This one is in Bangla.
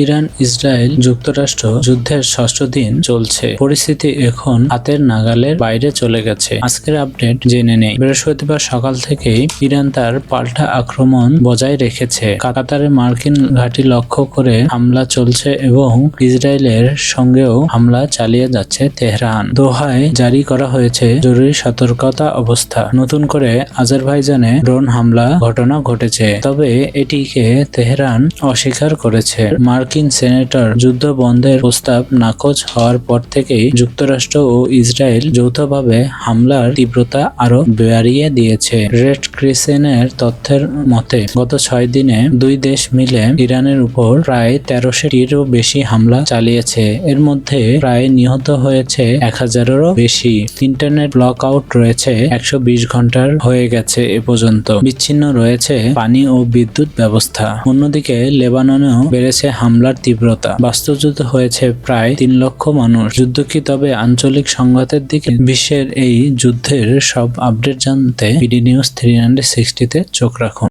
ইরান ইসরায়েল যুক্তরাষ্ট্র যুদ্ধের ষষ্ঠ দিন চলছে। পরিস্থিতি এখন হাতের নাগালের বাইরে চলে গেছে। আজকের আপডেট জেনে নেই। বৃহস্পতিবার সকাল থেকেই ইরান তার পাল্টা আক্রমণ বজায় রেখেছে। কাতারে মার্কিন ঘাঁটি লক্ষ্য করে হামলা চলছে এবং ইসরায়েলের সঙ্গেও হামলা চালিয়ে যাচ্ছে তেহরান। দোহায় জারি করা হয়েছে জরুরি সতর্কতা অবস্থা। নতুন করে আজারবাইজানে ড্রোন হামলা ঘটনা ঘটেছে, তবে এটিকে তেহরান অস্বীকার করেছে। মার্কিন সেনেটর যুদ্ধ বন্ধের প্রস্তাব নাকচ হওয়ার পর থেকেই যুক্তরাষ্ট্র ও ইসরায়েল যৌথভাবে হামলার তীব্রতা আরো বাড়িয়ে দিয়েছে। রেড ক্রিসেন্টের তথ্যের মতে গত 6 দিনে দুই দেশ মিলে ইরানের উপর প্রায় 1300টিরও বেশি হামলা চালিয়েছে। এর মধ্যে প্রায় নিহত হয়েছে 1000-এরও বেশি। ইন্টারনেট ব্লক আউট রয়েছে 120 ঘন্টার হয়ে গেছে এ পর্যন্ত। বিচ্ছিন্ন রয়েছে পানি ও বিদ্যুৎ ব্যবস্থা। অন্যদিকে লেবাননেও বেড়েছে হামলার তীব্রতা। বাস্তুচ্যুত হয়েছে প্রায় 3 লক্ষ মানুষ। যুদ্ধ কি তবে আঞ্চলিক সংঘাতের দিকে? বিশ্বের এই যুদ্ধের সব আপডেট জানতে বিডি নিউজ 360 তে চোখ রাখুন।